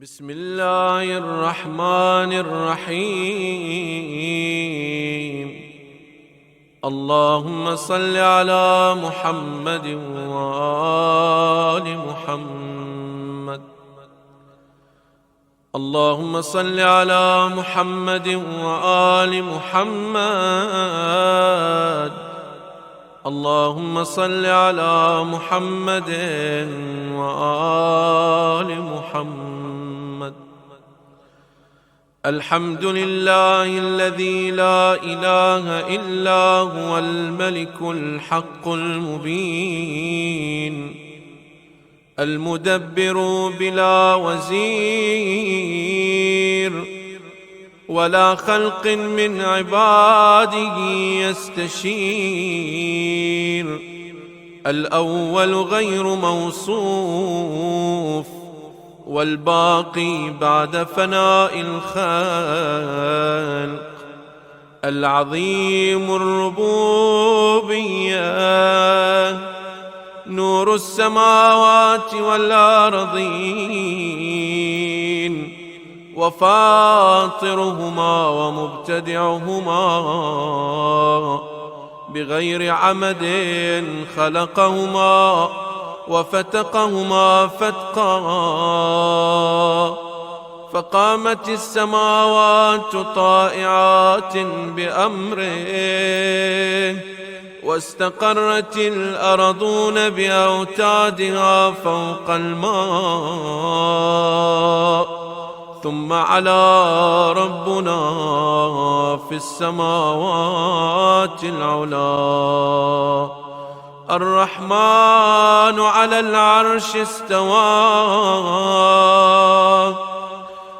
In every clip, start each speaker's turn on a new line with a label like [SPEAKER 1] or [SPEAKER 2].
[SPEAKER 1] بسم الله الرحمن الرحيم. اللهم صل على محمد وآل محمد. اللهم صل على محمد وآل محمد. اللهم صل على محمد وآل محمد. الحمد لله الذي لا إله إلا هو الملك الحق المبين، المدبر بلا وزير ولا خلق من عباده يستشير، الأول غير موصوف والباقي بعد فناء الخلق، العظيم الربوبية، نور السماوات والأرضين، وفاطرهما ومبتدعهما، بغير عمد خلقهما وفتقهما فتقا، فقامت السماوات طائعات بأمره، واستقرت الأرضون بأوتادها فوق الماء، ثم علا ربنا في السماوات العلى. الرحمن على العرش استوى،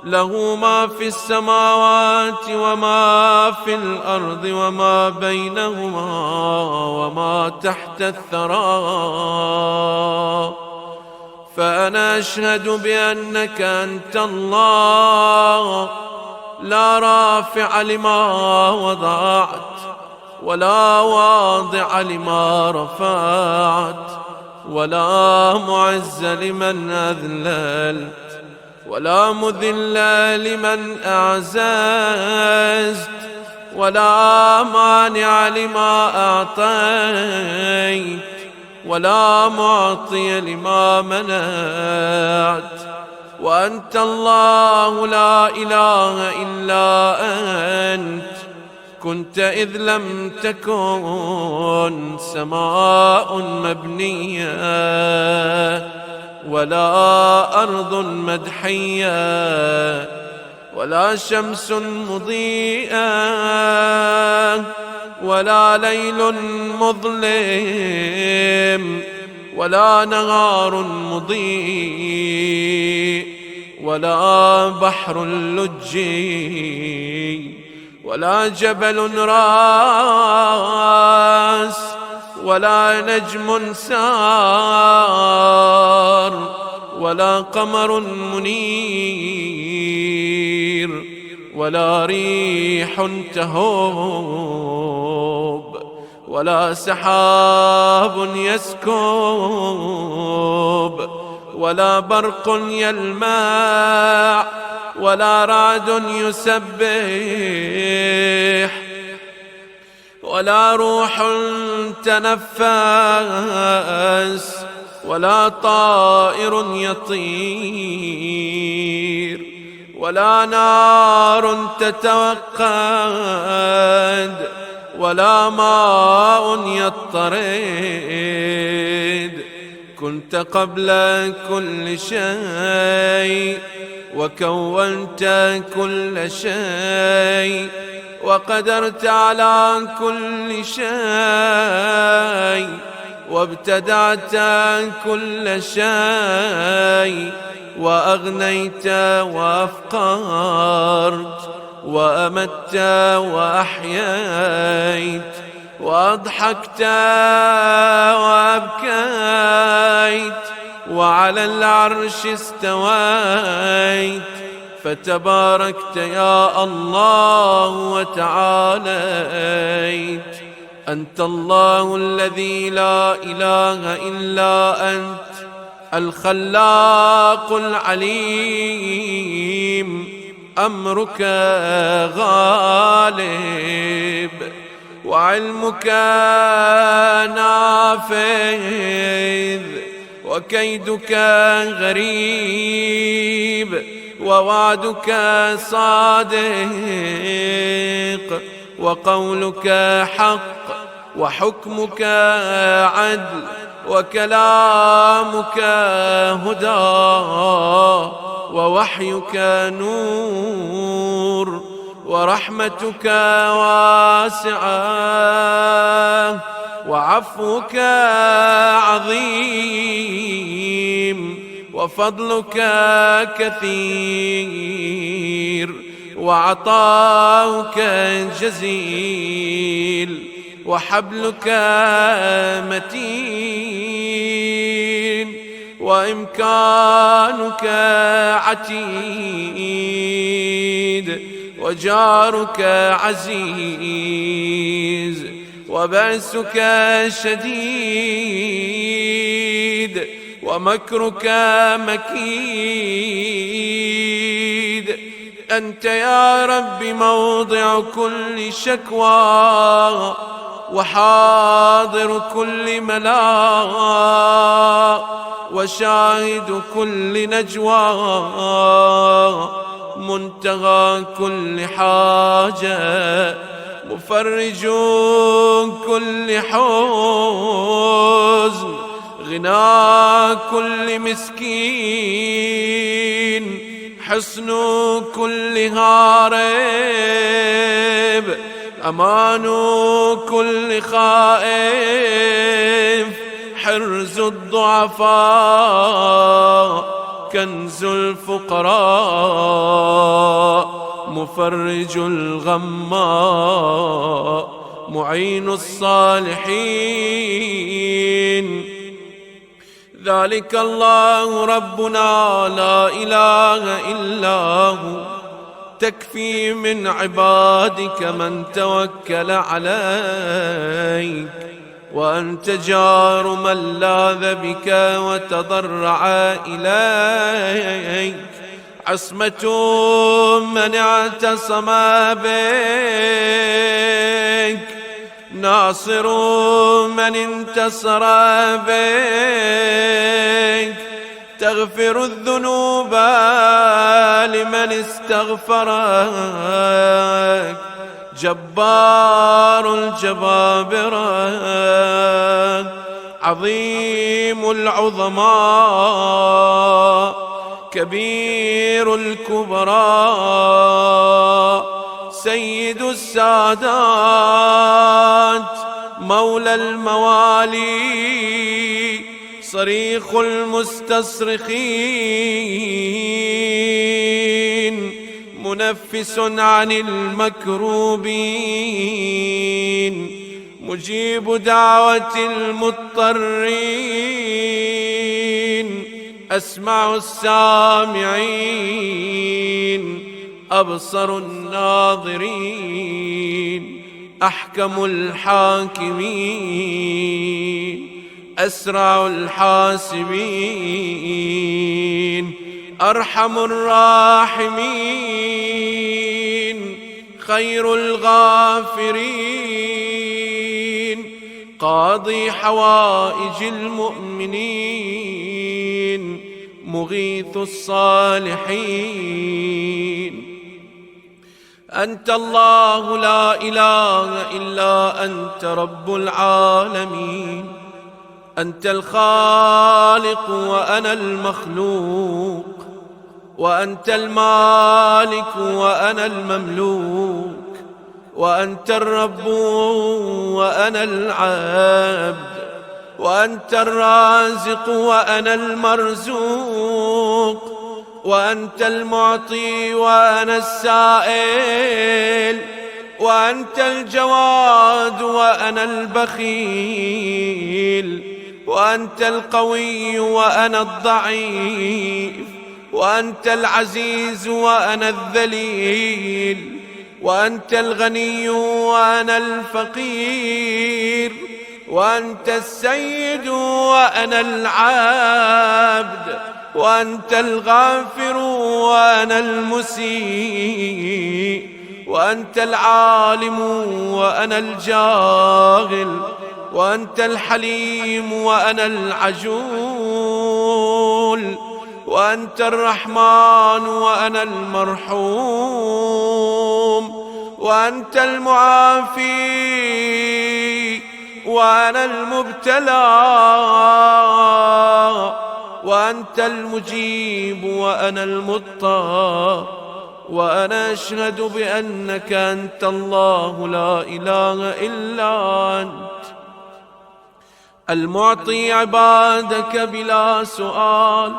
[SPEAKER 1] له ما في السماوات وما في الأرض وما بينهما وما تحت الثرى. فأنا أشهد بأنك أنت الله، لا رافع لما وضعت ولا واضع لما رفعت، ولا معز لمن أذللت ولا مذل لمن أعززت، ولا مانع لما أعطيت ولا معطي لما منعت. وأنت الله لا إله إلا أنت، كنت إذ لم تكن سماء مبنية ولا أرض مدحية ولا شمس مضيئة ولا ليل مظلم ولا نهار مضيء ولا بحر لجي ولا جبل راس ولا نجم سار ولا قمر منير ولا ريح تهوب ولا سحاب يسكب ولا برق يلمع ولا رعد يسبح ولا روح تنفس ولا طائر يطير ولا نار تتوقد ولا ماء يضطرد. كنت قبل كل شيء وكونت كل شيء وقدرت على كل شيء وابتدعت كل شيء وأغنيت وأفقرت وأمت وأحييت وأضحكت وأبكيت وعلى العرش استويت. فتباركت يا الله وتعاليت. أنت الله الذي لا إله إلا أنت، الخلاق العليم أمرك غالب وعلمك نافذ وكيدك غريب ووعدك صادق وقولك حق وحكمك عدل وكلامك هدى ووحيك نور ورحمتك واسعة وعفوك عظيم وفضلك كثير وعطاؤك جزيل وحبلك متين وإمكانك عتيد وجارك عزيز وبأسك شديد ومكرك مكيد. أنت يا رب موضع كل شكوى وحاضر كل ملاء وشاهد كل نجوى منتهى كل حاجة مفرج كل حزن غنى كل مسكين حصن كل هارب أمان كل خائف حرز الضعفاء كنز الفقراء مفرج الغماء معين الصالحين. ذلك الله ربنا لا إله إلا هو تكفي من عبادك من توكل عليك وأنت جار من لاذ بك وتضرع إليك عصمة من اعتصم بك ناصر من انتصر بك تغفر الذنوب لمن استغفرك جبار الجبابرة عظيم العظماء كبير الكبراء سيد السادات مولى الموالي صريخ المستصرخين منفس عن المكروبين مجيب دعوة المضطرين أسمع السامعين أبصر الناظرين أحكم الحاكمين أسرع الحاسبين أرحم الراحمين خير الغافرين قاضي حوائج المؤمنين مغيث الصالحين. أنت الله لا إله إلا أنت رب العالمين أنت الخالق وأنا المخلوق وأنت المالك وأنا المملوك وأنت الرب وأنا العبد وأنت الرازق وأنا المرزوق وأنت المعطي وأنا السائل وأنت الجواد وأنا البخيل وأنت القوي وأنا الضعيف وأنت العزيز وأنا الذليل وأنت الغني وأنا الفقير وأنت السيد وأنا العبد وأنت الغافر وأنا المسيء، وأنت العالم وأنا الجاهل، وأنت الحليم وأنا العجول، وأنت الرحمن وأنا المرحوم، وأنت المعافي وأنا المبتلى، وأنت المجيب وأنا المضطر، وأنا أشهد بأنك أنت الله لا إله إلا أنت المعطي عبادك بلا سؤال،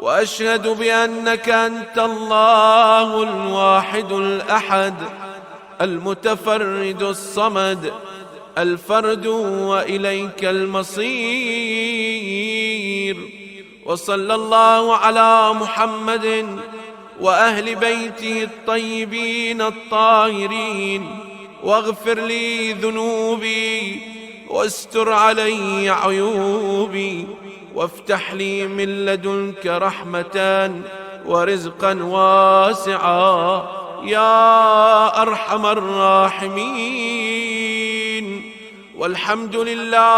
[SPEAKER 1] وأشهد بأنك أنت الله الواحد الأحد المتفرد الصمد الفرد وإليك المصير. وصلى الله على محمد وأهل بيته الطيبين الطاهرين، واغفر لي ذنوبي واستر علي عيوبي، وافتح لي من لدنك رحمة ورزقا واسعا يا أرحم الراحمين. والحمد لله